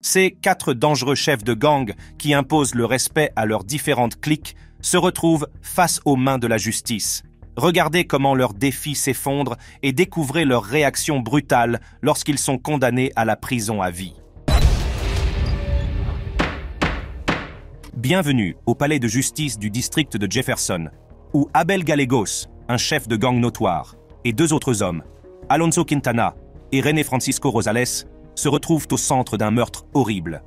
Ces 4 dangereux chefs de gang qui imposent le respect à leurs différentes cliques se retrouvent face aux mains de la justice. Regardez comment leurs défis s'effondrent et découvrez leur réaction brutale lorsqu'ils sont condamnés à la prison à vie. Bienvenue au palais de justice du district de Jefferson, où Abel Gallegos, un chef de gang notoire, et 2 autres hommes, Alonso Quintana et René Francisco Rosales, se retrouvent au centre d'un meurtre horrible.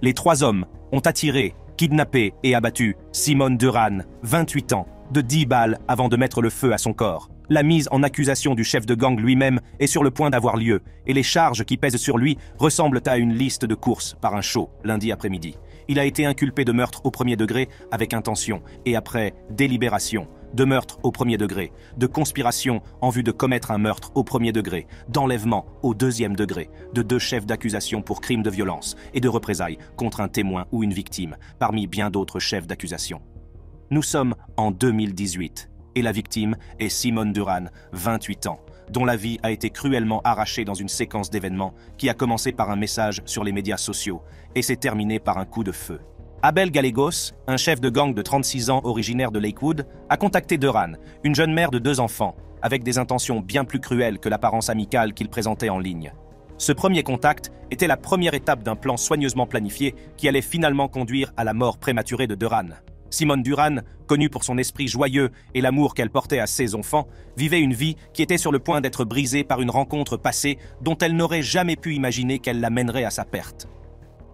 Les 3 hommes ont attiré, kidnappé et abattu Simone Duran, 28 ans, de 10 balles avant de mettre le feu à son corps. La mise en accusation du chef de gang lui-même est sur le point d'avoir lieu, et les charges qui pèsent sur lui ressemblent à une liste de courses par un show lundi après-midi. Il a été inculpé de meurtre au premier degré avec intention et après délibération, de meurtre au premier degré, de conspiration en vue de commettre un meurtre au premier degré, d'enlèvement au deuxième degré, de 2 chefs d'accusation pour crimes de violence et de représailles contre un témoin ou une victime, parmi bien d'autres chefs d'accusation. Nous sommes en 2018 et la victime est Simone Duran, 28 ans, dont la vie a été cruellement arrachée dans une séquence d'événements qui a commencé par un message sur les médias sociaux et s'est terminé par un coup de feu. Abel Gallegos, un chef de gang de 36 ans originaire de Lakewood, a contacté Duran, une jeune mère de 2 enfants, avec des intentions bien plus cruelles que l'apparence amicale qu'il présentait en ligne. Ce premier contact était la première étape d'un plan soigneusement planifié qui allait finalement conduire à la mort prématurée de Duran. Simone Duran, connue pour son esprit joyeux et l'amour qu'elle portait à ses enfants, vivait une vie qui était sur le point d'être brisée par une rencontre passée dont elle n'aurait jamais pu imaginer qu'elle la mènerait à sa perte.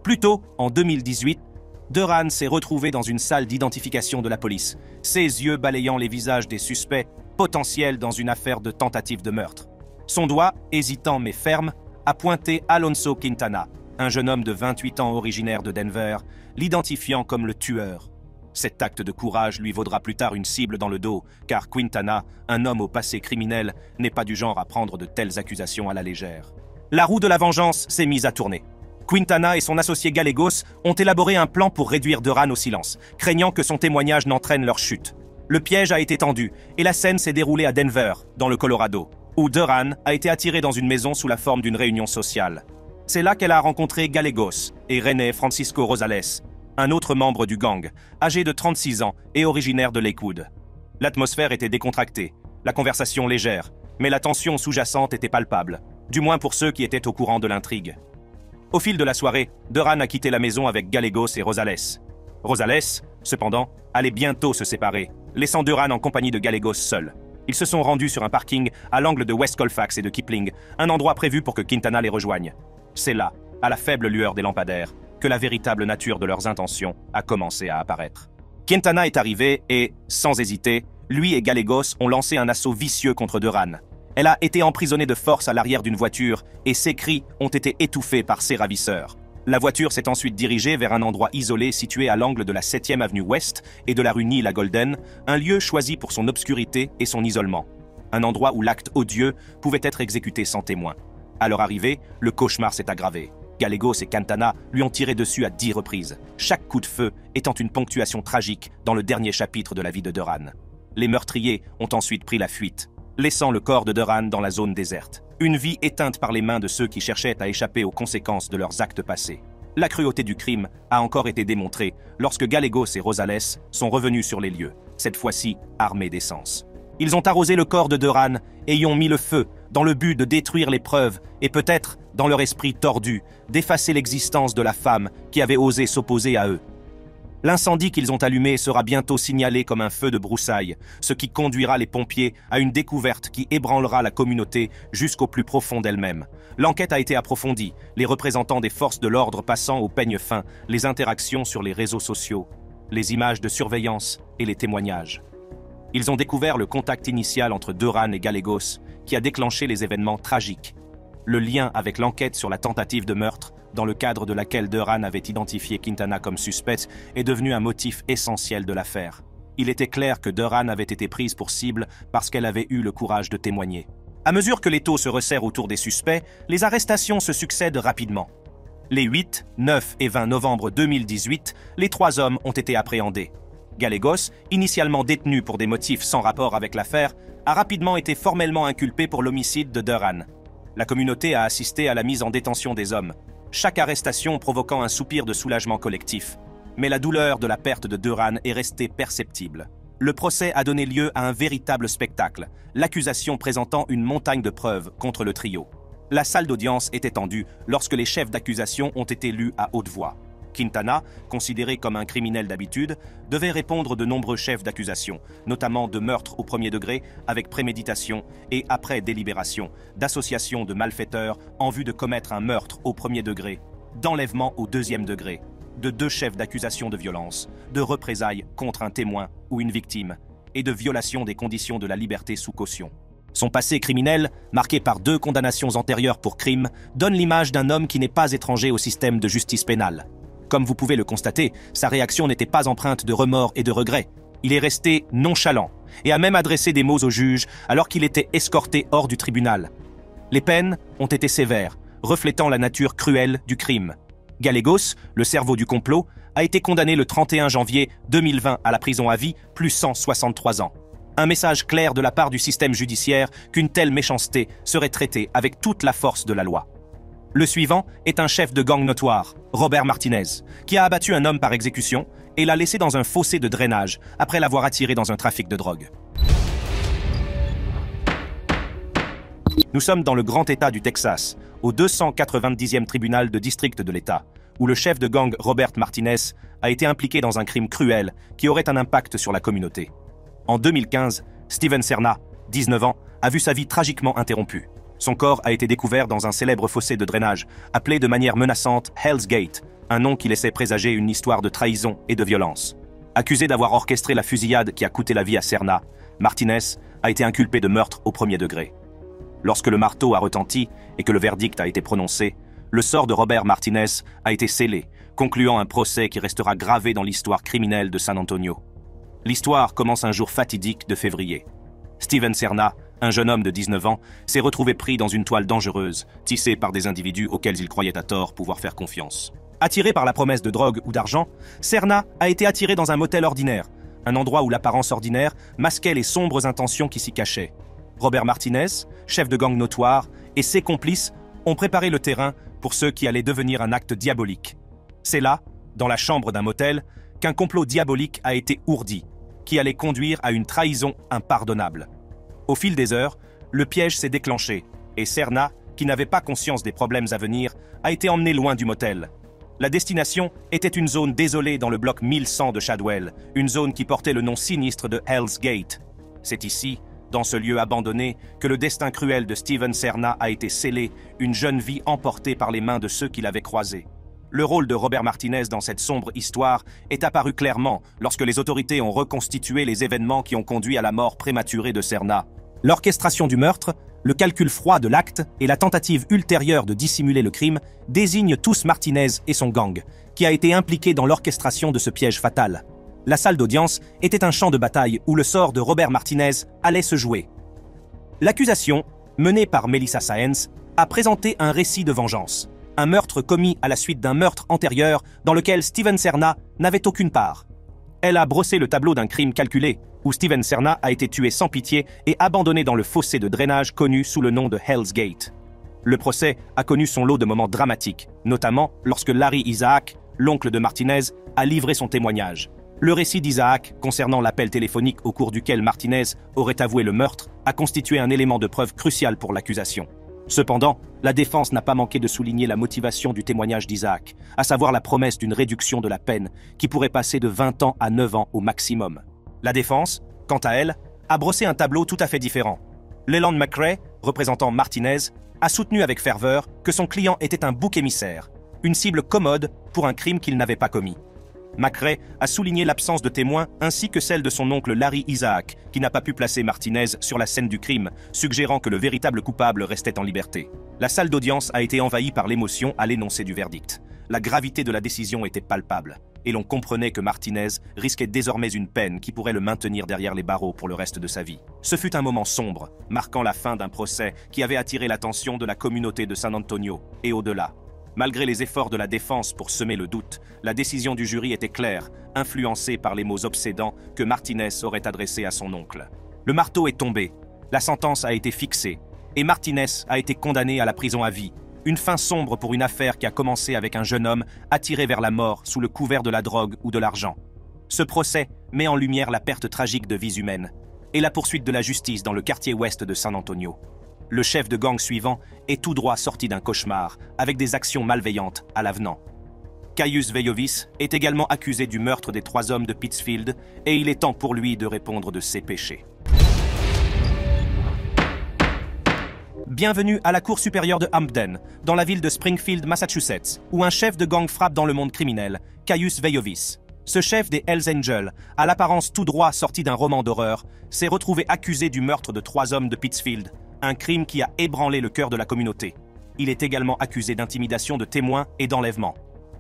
Plus tôt, en 2018, Duran s'est retrouvé dans une salle d'identification de la police, ses yeux balayant les visages des suspects potentiels dans une affaire de tentative de meurtre. Son doigt, hésitant mais ferme, a pointé Alonso Quintana, un jeune homme de 28 ans originaire de Denver, l'identifiant comme le tueur. Cet acte de courage lui vaudra plus tard une cible dans le dos, car Quintana, un homme au passé criminel, n'est pas du genre à prendre de telles accusations à la légère. La roue de la vengeance s'est mise à tourner. Quintana et son associé Gallegos ont élaboré un plan pour réduire Duran au silence, craignant que son témoignage n'entraîne leur chute. Le piège a été tendu, et la scène s'est déroulée à Denver, dans le Colorado, où Duran a été attiré dans une maison sous la forme d'une réunion sociale. C'est là qu'elle a rencontré Gallegos et René Francisco Rosales, un autre membre du gang, âgé de 36 ans et originaire de Lakewood. L'atmosphère était décontractée, la conversation légère, mais la tension sous-jacente était palpable, du moins pour ceux qui étaient au courant de l'intrigue. Au fil de la soirée, Duran a quitté la maison avec Gallegos et Rosales. Rosales, cependant, allait bientôt se séparer, laissant Duran en compagnie de Gallegos seul. Ils se sont rendus sur un parking à l'angle de West Colfax et de Kipling, un endroit prévu pour que Quintana les rejoigne. C'est là, à la faible lueur des lampadaires, que la véritable nature de leurs intentions a commencé à apparaître. Quintana est arrivé et, sans hésiter, lui et Gallegos ont lancé un assaut vicieux contre Duran. Elle a été emprisonnée de force à l'arrière d'une voiture et ses cris ont été étouffés par ses ravisseurs. La voiture s'est ensuite dirigée vers un endroit isolé situé à l'angle de la 7e avenue Ouest et de la rue Neil à Golden, un lieu choisi pour son obscurité et son isolement. Un endroit où l'acte odieux pouvait être exécuté sans témoin. À leur arrivée, le cauchemar s'est aggravé. Gallegos et Quintana lui ont tiré dessus à 10 reprises, chaque coup de feu étant une ponctuation tragique dans le dernier chapitre de la vie de Duran. Les meurtriers ont ensuite pris la fuite, laissant le corps de Duran dans la zone déserte. Une vie éteinte par les mains de ceux qui cherchaient à échapper aux conséquences de leurs actes passés. La cruauté du crime a encore été démontrée lorsque Gallegos et Rosales sont revenus sur les lieux, cette fois-ci armés d'essence. Ils ont arrosé le corps de Duran et y ont mis le feu dans le but de détruire les preuves et peut-être, dans leur esprit tordu, d'effacer l'existence de la femme qui avait osé s'opposer à eux. L'incendie qu'ils ont allumé sera bientôt signalé comme un feu de broussailles, ce qui conduira les pompiers à une découverte qui ébranlera la communauté jusqu'au plus profond d'elle-même. L'enquête a été approfondie, les représentants des forces de l'ordre passant au peigne fin, les interactions sur les réseaux sociaux, les images de surveillance et les témoignages. Ils ont découvert le contact initial entre Duran et Gallegos, qui a déclenché les événements tragiques. Le lien avec l'enquête sur la tentative de meurtre, dans le cadre de laquelle Duran avait identifié Quintana comme suspect, est devenu un motif essentiel de l'affaire. Il était clair que Duran avait été prise pour cible parce qu'elle avait eu le courage de témoigner. À mesure que l'étau se resserre autour des suspects, les arrestations se succèdent rapidement. Les 8, 9 et 20 novembre 2018, les 3 hommes ont été appréhendés. Gallegos, initialement détenu pour des motifs sans rapport avec l'affaire, a rapidement été formellement inculpé pour l'homicide de Duran. La communauté a assisté à la mise en détention des hommes. chaque arrestation provoquant un soupir de soulagement collectif. Mais la douleur de la perte de Duran est restée perceptible. Le procès a donné lieu à un véritable spectacle, l'accusation présentant une montagne de preuves contre le trio. La salle d'audience était tendue lorsque les chefs d'accusation ont été lus à haute voix. Quintana, considéré comme un criminel d'habitude, devait répondre de nombreux chefs d'accusation, notamment de meurtre au premier degré avec préméditation et après délibération, d'association de malfaiteurs en vue de commettre un meurtre au premier degré, d'enlèvement au deuxième degré, de 2 chefs d'accusation de violence, de représailles contre un témoin ou une victime, et de violation des conditions de la liberté sous caution. Son passé criminel, marqué par 2 condamnations antérieures pour crime, donne l'image d'un homme qui n'est pas étranger au système de justice pénale. Comme vous pouvez le constater, sa réaction n'était pas empreinte de remords et de regrets. Il est resté nonchalant et a même adressé des mots au juge alors qu'il était escorté hors du tribunal. Les peines ont été sévères, reflétant la nature cruelle du crime. Gallegos, le cerveau du complot, a été condamné le 31 janvier 2020 à la prison à vie, plus 163 ans. Un message clair de la part du système judiciaire qu'une telle méchanceté serait traitée avec toute la force de la loi. Le suivant est un chef de gang notoire, Robert Martinez, qui a abattu un homme par exécution et l'a laissé dans un fossé de drainage après l'avoir attiré dans un trafic de drogue. Nous sommes dans le grand État du Texas, au 290e tribunal de district de l'État, où le chef de gang Robert Martinez a été impliqué dans un crime cruel qui aurait un impact sur la communauté. En 2015, Steven Serna, 19 ans, a vu sa vie tragiquement interrompue. Son corps a été découvert dans un célèbre fossé de drainage, appelé de manière menaçante Hell's Gate, un nom qui laissait présager une histoire de trahison et de violence. Accusé d'avoir orchestré la fusillade qui a coûté la vie à Serna, Martinez a été inculpé de meurtre au premier degré. Lorsque le marteau a retenti et que le verdict a été prononcé, le sort de Robert Martinez a été scellé, concluant un procès qui restera gravé dans l'histoire criminelle de San Antonio. L'histoire commence un jour fatidique de février. Steven Serna, un jeune homme de 19 ans, s'est retrouvé pris dans une toile dangereuse, tissée par des individus auxquels il croyait à tort pouvoir faire confiance. Attiré par la promesse de drogue ou d'argent, Serna a été attiré dans un motel ordinaire, un endroit où l'apparence ordinaire masquait les sombres intentions qui s'y cachaient. Robert Martinez, chef de gang notoire, et ses complices ont préparé le terrain pour ce qui allait devenir un acte diabolique. C'est là, dans la chambre d'un motel, qu'un complot diabolique a été ourdi, qui allait conduire à une trahison impardonnable. Au fil des heures, le piège s'est déclenché et Serna, qui n'avait pas conscience des problèmes à venir, a été emmené loin du motel. La destination était une zone désolée dans le bloc 1100 de Shadwell, une zone qui portait le nom sinistre de Hell's Gate. C'est ici, dans ce lieu abandonné, que le destin cruel de Steven Serna a été scellé, une jeune vie emportée par les mains de ceux qui l'avaient croisé. Le rôle de Robert Martinez dans cette sombre histoire est apparu clairement lorsque les autorités ont reconstitué les événements qui ont conduit à la mort prématurée de Serna. L'orchestration du meurtre, le calcul froid de l'acte et la tentative ultérieure de dissimuler le crime désignent tous Martinez et son gang, qui a été impliqué dans l'orchestration de ce piège fatal. La salle d'audience était un champ de bataille où le sort de Robert Martinez allait se jouer. L'accusation, menée par Melissa Sáenz, a présenté un récit de vengeance. Un meurtre commis à la suite d'un meurtre antérieur dans lequel Steven Serna n'avait aucune part. Elle a brossé le tableau d'un crime calculé, où Steven Serna a été tué sans pitié et abandonné dans le fossé de drainage connu sous le nom de Hell's Gate. Le procès a connu son lot de moments dramatiques, notamment lorsque Larry Isaac, l'oncle de Martinez, a livré son témoignage. Le récit d'Isaac concernant l'appel téléphonique au cours duquel Martinez aurait avoué le meurtre a constitué un élément de preuve crucial pour l'accusation. Cependant, la défense n'a pas manqué de souligner la motivation du témoignage d'Isaac, à savoir la promesse d'une réduction de la peine qui pourrait passer de 20 ans à 9 ans au maximum. La défense, quant à elle, a brossé un tableau tout à fait différent. Leland McRae, représentant Martinez, a soutenu avec ferveur que son client était un bouc émissaire, une cible commode pour un crime qu'il n'avait pas commis. McRae a souligné l'absence de témoins ainsi que celle de son oncle Larry Isaac, qui n'a pas pu placer Martinez sur la scène du crime, suggérant que le véritable coupable restait en liberté. La salle d'audience a été envahie par l'émotion à l'énoncé du verdict. La gravité de la décision était palpable, et l'on comprenait que Martinez risquait désormais une peine qui pourrait le maintenir derrière les barreaux pour le reste de sa vie. Ce fut un moment sombre, marquant la fin d'un procès qui avait attiré l'attention de la communauté de San Antonio, et au-delà. Malgré les efforts de la défense pour semer le doute, la décision du jury était claire, influencée par les mots obsédants que Martinez aurait adressés à son oncle. Le marteau est tombé, la sentence a été fixée, et Martinez a été condamné à la prison à vie, Une fin sombre pour une affaire qui a commencé avec un jeune homme attiré vers la mort sous le couvert de la drogue ou de l'argent. Ce procès met en lumière la perte tragique de vies humaines et la poursuite de la justice dans le quartier ouest de San Antonio. Le chef de gang suivant est tout droit sorti d'un cauchemar avec des actions malveillantes à l'avenant. Caius Veiovis est également accusé du meurtre des 3 hommes de Pittsfield et il est temps pour lui de répondre de ses péchés. Bienvenue à la Cour supérieure de Hampden, dans la ville de Springfield, Massachusetts, où un chef de gang frappe dans le monde criminel, Caius Veiovis. Ce chef des Hells Angels, à l'apparence tout droit sorti d'un roman d'horreur, s'est retrouvé accusé du meurtre de 3 hommes de Pittsfield, un crime qui a ébranlé le cœur de la communauté. Il est également accusé d'intimidation de témoins et d'enlèvement.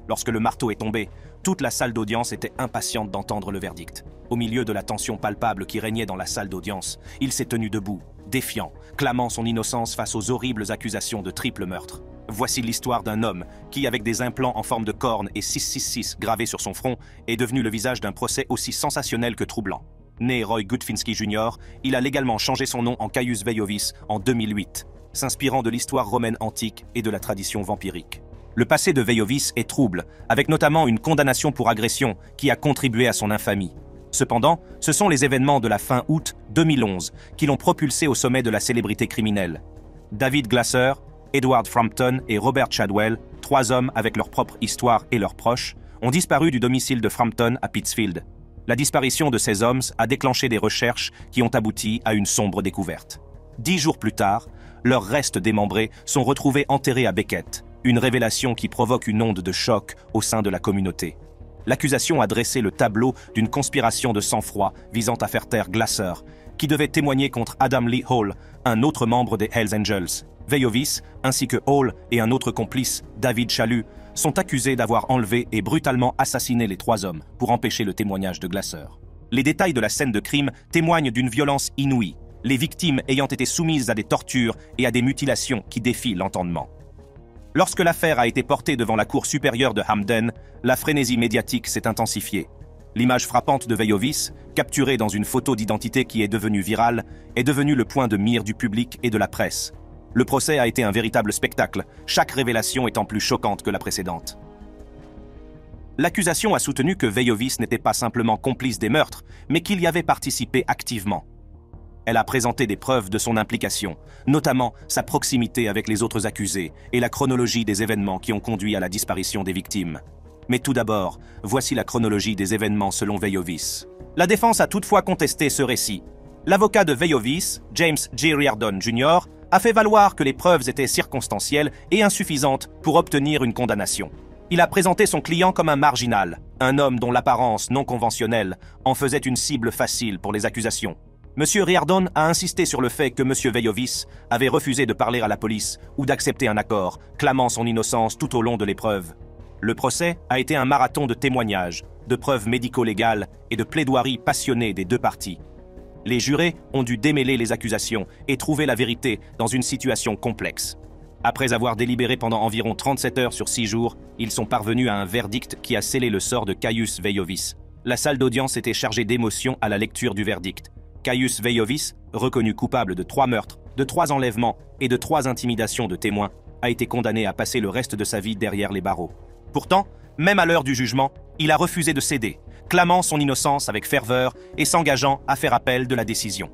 Lorsque le marteau est tombé, toute la salle d'audience était impatiente d'entendre le verdict. Au milieu de la tension palpable qui régnait dans la salle d'audience, il s'est tenu debout, défiant, clamant son innocence face aux horribles accusations de triple meurtre. Voici l'histoire d'un homme qui, avec des implants en forme de corne et 666 gravés sur son front, est devenu le visage d'un procès aussi sensationnel que troublant. Né Roy Gutfinski Jr., il a légalement changé son nom en Caius Veiovis en 2008, s'inspirant de l'histoire romaine antique et de la tradition vampirique. Le passé de Veiovis est trouble, avec notamment une condamnation pour agression qui a contribué à son infamie. Cependant, ce sont les événements de la fin août 2011 qui l'ont propulsé au sommet de la célébrité criminelle. David Glasser, Edward Frampton et Robert Chadwell, 3 hommes avec leur propre histoire et leurs proches, ont disparu du domicile de Frampton à Pittsfield. La disparition de ces hommes a déclenché des recherches qui ont abouti à une sombre découverte. 10 jours plus tard, leurs restes démembrés sont retrouvés enterrés à Beckett, une révélation qui provoque une onde de choc au sein de la communauté. L'accusation a dressé le tableau d'une conspiration de sang-froid visant à faire taire Glasser, qui devait témoigner contre Adam Lee Hall, un autre membre des Hells Angels. Veiovis, ainsi que Hall et un autre complice, David Chalut, sont accusés d'avoir enlevé et brutalement assassiné les 3 hommes pour empêcher le témoignage de Glasser. Les détails de la scène de crime témoignent d'une violence inouïe, les victimes ayant été soumises à des tortures et à des mutilations qui défient l'entendement. Lorsque l'affaire a été portée devant la Cour supérieure de Hampden, la frénésie médiatique s'est intensifiée. L'image frappante de Veiovis, capturée dans une photo d'identité qui est devenue virale, est devenue le point de mire du public et de la presse. Le procès a été un véritable spectacle, chaque révélation étant plus choquante que la précédente. L'accusation a soutenu que Veiovis n'était pas simplement complice des meurtres, mais qu'il y avait participé activement. Elle a présenté des preuves de son implication, notamment sa proximité avec les autres accusés et la chronologie des événements qui ont conduit à la disparition des victimes. Mais tout d'abord, voici la chronologie des événements selon Veiovis. La défense a toutefois contesté ce récit. L'avocat de Veiovis, James J. Reardon Jr., a fait valoir que les preuves étaient circonstancielles et insuffisantes pour obtenir une condamnation. Il a présenté son client comme un marginal, un homme dont l'apparence non conventionnelle en faisait une cible facile pour les accusations. M. Reardon a insisté sur le fait que M. Veiovis avait refusé de parler à la police ou d'accepter un accord, clamant son innocence tout au long de l'épreuve. Le procès a été un marathon de témoignages, de preuves médico-légales et de plaidoiries passionnées des 2 parties. Les jurés ont dû démêler les accusations et trouver la vérité dans une situation complexe. Après avoir délibéré pendant environ 37 heures sur 6 jours, ils sont parvenus à un verdict qui a scellé le sort de Caius Veiovis. La salle d'audience était chargée d'émotion à la lecture du verdict. Caius Veiovis, reconnu coupable de 3 meurtres, de 3 enlèvements et de 3 intimidations de témoins, a été condamné à passer le reste de sa vie derrière les barreaux. Pourtant, même à l'heure du jugement, il a refusé de céder, clamant son innocence avec ferveur et s'engageant à faire appel de la décision.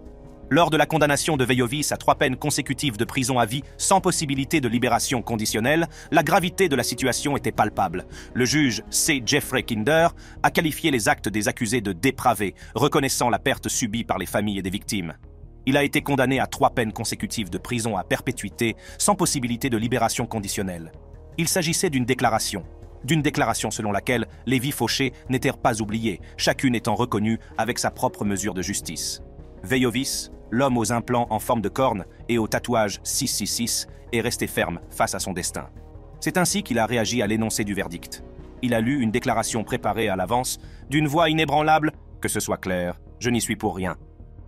Lors de la condamnation de Veiovis à 3 peines consécutives de prison à vie sans possibilité de libération conditionnelle, la gravité de la situation était palpable. Le juge C. Jeffrey Kinder a qualifié les actes des accusés de dépravés, reconnaissant la perte subie par les familles des victimes. Il a été condamné à 3 peines consécutives de prison à perpétuité sans possibilité de libération conditionnelle. Il s'agissait d'une déclaration selon laquelle les vies fauchées n'étaient pas oubliées, chacune étant reconnue avec sa propre mesure de justice. Veiovis, l'homme aux implants en forme de corne et au tatouage 666, est resté ferme face à son destin. C'est ainsi qu'il a réagi à l'énoncé du verdict. Il a lu une déclaration préparée à l'avance, d'une voix inébranlable, que ce soit clair, je n'y suis pour rien.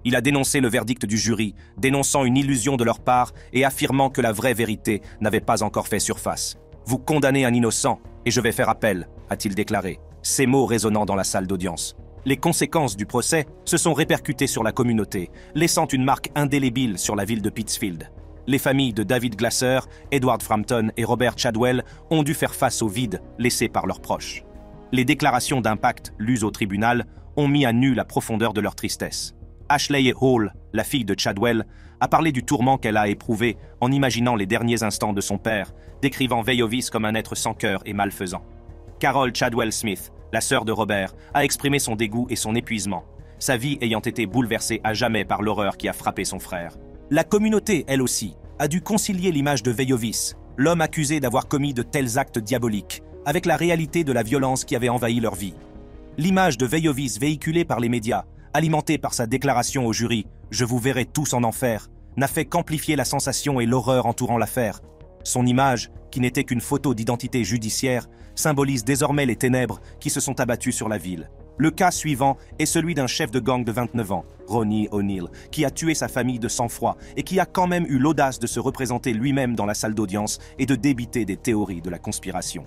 Il a dénoncé le verdict du jury, dénonçant une illusion de leur part et affirmant que la vraie vérité n'avait pas encore fait surface. « Vous condamnez un innocent, et je vais faire appel », a-t-il déclaré, ces mots résonnant dans la salle d'audience. Les conséquences du procès se sont répercutées sur la communauté, laissant une marque indélébile sur la ville de Pittsfield. Les familles de David Glasser, Edward Frampton et Robert Chadwell ont dû faire face au vide laissé par leurs proches. Les déclarations d'impact lues au tribunal ont mis à nu la profondeur de leur tristesse. Ashley Hall, la fille de Chadwell, a parlé du tourment qu'elle a éprouvé en imaginant les derniers instants de son père, décrivant Veiovis comme un être sans cœur et malfaisant. Carol Chadwell Smith, la sœur de Robert, a exprimé son dégoût et son épuisement, sa vie ayant été bouleversée à jamais par l'horreur qui a frappé son frère. La communauté, elle aussi, a dû concilier l'image de Veiovis, l'homme accusé d'avoir commis de tels actes diaboliques, avec la réalité de la violence qui avait envahi leur vie. L'image de Veiovis véhiculée par les médias, alimentée par sa déclaration au jury « Je vous verrai tous en enfer », n'a fait qu'amplifier la sensation et l'horreur entourant l'affaire. Son image, qui n'était qu'une photo d'identité judiciaire, symbolise désormais les ténèbres qui se sont abattues sur la ville. Le cas suivant est celui d'un chef de gang de 29 ans, Ronnie O'Neill, qui a tué sa famille de sang-froid et qui a quand même eu l'audace de se représenter lui-même dans la salle d'audience et de débiter des théories de la conspiration.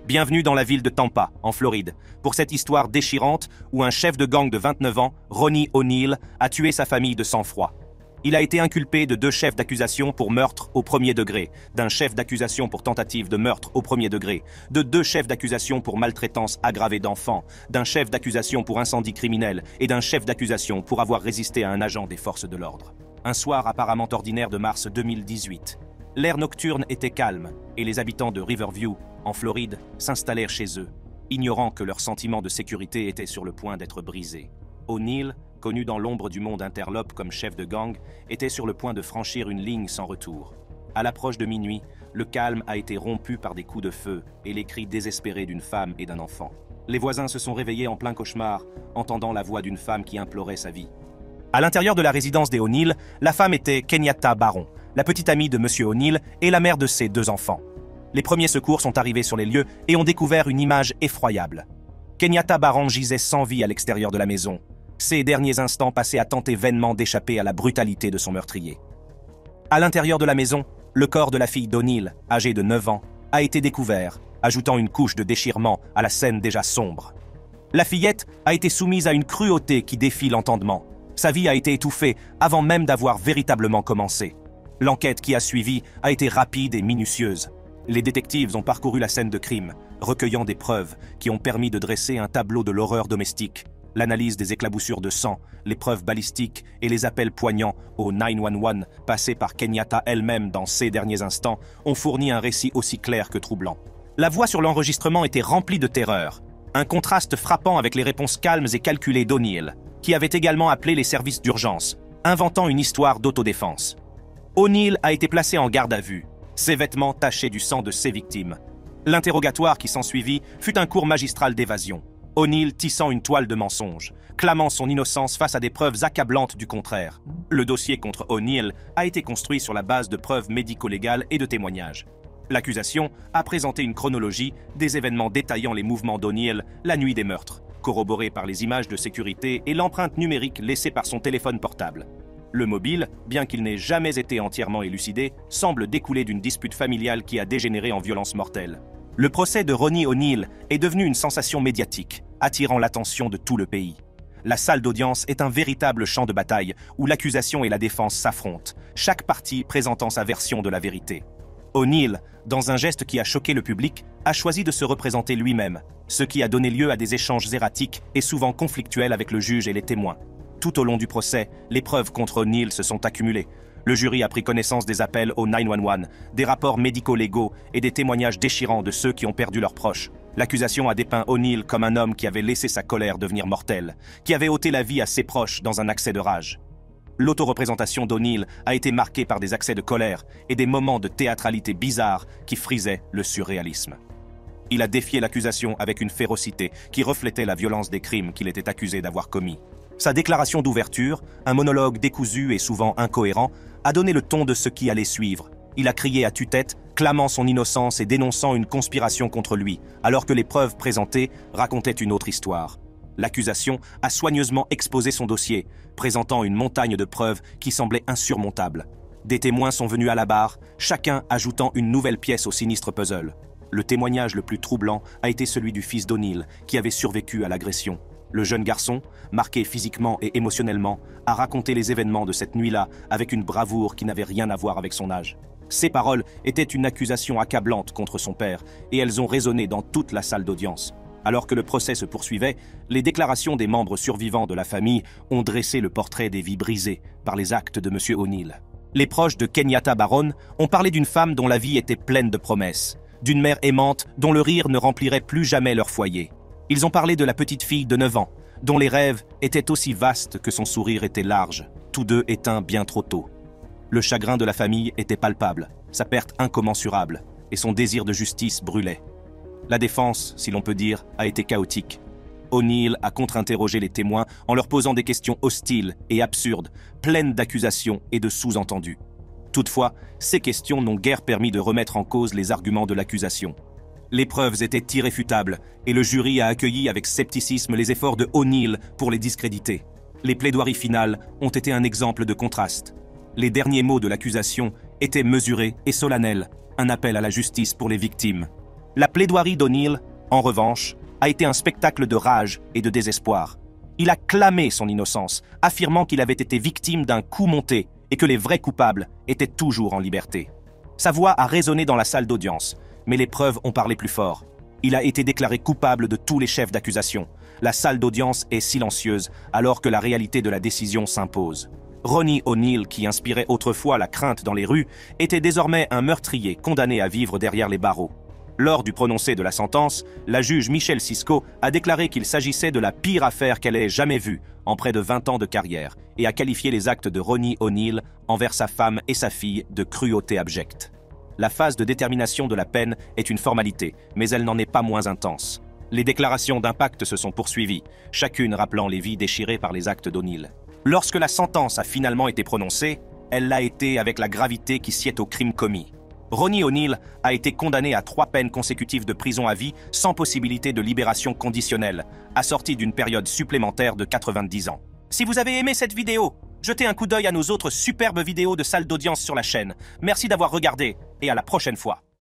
Bienvenue dans la ville de Tampa, en Floride, pour cette histoire déchirante où un chef de gang de 29 ans, Ronnie O'Neill, a tué sa famille de sang-froid. Il a été inculpé de 2 chefs d'accusation pour meurtre au premier degré, d'un chef d'accusation pour tentative de meurtre au premier degré, de 2 chefs d'accusation pour maltraitance aggravée d'enfants, d'un chef d'accusation pour incendie criminel et d'un chef d'accusation pour avoir résisté à un agent des forces de l'ordre. Un soir apparemment ordinaire de mars 2018. L'air nocturne était calme et les habitants de Riverview, en Floride, s'installèrent chez eux, ignorant que leur sentiment de sécurité était sur le point d'être brisé. O'Neill, connu dans l'ombre du monde interlope comme chef de gang, était sur le point de franchir une ligne sans retour. À l'approche de minuit, le calme a été rompu par des coups de feu et les cris désespérés d'une femme et d'un enfant. Les voisins se sont réveillés en plein cauchemar, entendant la voix d'une femme qui implorait sa vie. À l'intérieur de la résidence des O'Neill, la femme était Kenyatta Baron, la petite amie de M. O'Neill et la mère de ses 2 enfants. Les premiers secours sont arrivés sur les lieux et ont découvert une image effroyable. Kenyatta Baron gisait sans vie à l'extérieur de la maison, ses derniers instants passés à tenter vainement d'échapper à la brutalité de son meurtrier. À l'intérieur de la maison, le corps de la fille d'O'Neill, âgée de 9 ans, a été découvert, ajoutant une couche de déchirement à la scène déjà sombre. La fillette a été soumise à une cruauté qui défie l'entendement. Sa vie a été étouffée avant même d'avoir véritablement commencé. L'enquête qui a suivi a été rapide et minutieuse. Les détectives ont parcouru la scène de crime, recueillant des preuves qui ont permis de dresser un tableau de l'horreur domestique. L'analyse des éclaboussures de sang, les preuves balistiques et les appels poignants au 911 passés par Kenyatta elle-même dans ces derniers instants ont fourni un récit aussi clair que troublant. La voix sur l'enregistrement était remplie de terreur, un contraste frappant avec les réponses calmes et calculées d'O'Neill, qui avait également appelé les services d'urgence, inventant une histoire d'autodéfense. O'Neill a été placé en garde à vue, ses vêtements tachés du sang de ses victimes. L'interrogatoire qui s'ensuivit fut un cours magistral d'évasion. O'Neill tissant une toile de mensonges, clamant son innocence face à des preuves accablantes du contraire. Le dossier contre O'Neill a été construit sur la base de preuves médico-légales et de témoignages. L'accusation a présenté une chronologie des événements détaillant les mouvements d'O'Neill la nuit des meurtres, corroborée par les images de sécurité et l'empreinte numérique laissée par son téléphone portable. Le mobile, bien qu'il n'ait jamais été entièrement élucidé, semble découler d'une dispute familiale qui a dégénéré en violence mortelle. Le procès de Ronnie O'Neill est devenu une sensation médiatique, attirant l'attention de tout le pays. La salle d'audience est un véritable champ de bataille où l'accusation et la défense s'affrontent, chaque partie présentant sa version de la vérité. O'Neill, dans un geste qui a choqué le public, a choisi de se représenter lui-même, ce qui a donné lieu à des échanges erratiques et souvent conflictuels avec le juge et les témoins. Tout au long du procès, les preuves contre O'Neill se sont accumulées. Le jury a pris connaissance des appels au 911, des rapports médico-légaux et des témoignages déchirants de ceux qui ont perdu leurs proches. L'accusation a dépeint O'Neill comme un homme qui avait laissé sa colère devenir mortelle, qui avait ôté la vie à ses proches dans un accès de rage. L'autoreprésentation d'O'Neill a été marquée par des accès de colère et des moments de théâtralité bizarres qui frisaient le surréalisme. Il a défié l'accusation avec une férocité qui reflétait la violence des crimes qu'il était accusé d'avoir commis. Sa déclaration d'ouverture, un monologue décousu et souvent incohérent, a donné le ton de ce qui allait suivre. Il a crié à tue-tête, clamant son innocence et dénonçant une conspiration contre lui, alors que les preuves présentées racontaient une autre histoire. L'accusation a soigneusement exposé son dossier, présentant une montagne de preuves qui semblait insurmontable. Des témoins sont venus à la barre, chacun ajoutant une nouvelle pièce au sinistre puzzle. Le témoignage le plus troublant a été celui du fils d'O'Neill, qui avait survécu à l'agression. Le jeune garçon, marqué physiquement et émotionnellement, a raconté les événements de cette nuit-là avec une bravoure qui n'avait rien à voir avec son âge. Ces paroles étaient une accusation accablante contre son père, et elles ont résonné dans toute la salle d'audience. Alors que le procès se poursuivait, les déclarations des membres survivants de la famille ont dressé le portrait des vies brisées par les actes de M. O'Neill. Les proches de Kenyatta Baron ont parlé d'une femme dont la vie était pleine de promesses, d'une mère aimante dont le rire ne remplirait plus jamais leur foyer. Ils ont parlé de la petite fille de 9 ans, dont les rêves étaient aussi vastes que son sourire était large, tous deux éteints bien trop tôt. Le chagrin de la famille était palpable, sa perte incommensurable, et son désir de justice brûlait. La défense, si l'on peut dire, a été chaotique. O'Neill a contre-interrogé les témoins en leur posant des questions hostiles et absurdes, pleines d'accusations et de sous-entendus. Toutefois, ces questions n'ont guère permis de remettre en cause les arguments de l'accusation. Les preuves étaient irréfutables et le jury a accueilli avec scepticisme les efforts de O'Neill pour les discréditer. Les plaidoiries finales ont été un exemple de contraste. Les derniers mots de l'accusation étaient mesurés et solennels, un appel à la justice pour les victimes. La plaidoirie d'O'Neill, en revanche, a été un spectacle de rage et de désespoir. Il a clamé son innocence, affirmant qu'il avait été victime d'un coup monté et que les vrais coupables étaient toujours en liberté. Sa voix a résonné dans la salle d'audience, mais les preuves ont parlé plus fort. Il a été déclaré coupable de tous les chefs d'accusation. La salle d'audience est silencieuse alors que la réalité de la décision s'impose. Ronnie O'Neill, qui inspirait autrefois la crainte dans les rues, était désormais un meurtrier condamné à vivre derrière les barreaux. Lors du prononcé de la sentence, la juge Michelle Cisco a déclaré qu'il s'agissait de la pire affaire qu'elle ait jamais vue en près de 20 ans de carrière et a qualifié les actes de Ronnie O'Neill envers sa femme et sa fille de cruauté abjecte. La phase de détermination de la peine est une formalité, mais elle n'en est pas moins intense. Les déclarations d'impact se sont poursuivies, chacune rappelant les vies déchirées par les actes d'O'Neill. Lorsque la sentence a finalement été prononcée, elle l'a été avec la gravité qui sied au crime commis. Ronnie O'Neill a été condamné à 3 peines consécutives de prison à vie sans possibilité de libération conditionnelle, assortie d'une période supplémentaire de 90 ans. Si vous avez aimé cette vidéo, jetez un coup d'œil à nos autres superbes vidéos de salle d'audience sur la chaîne. Merci d'avoir regardé et à la prochaine fois.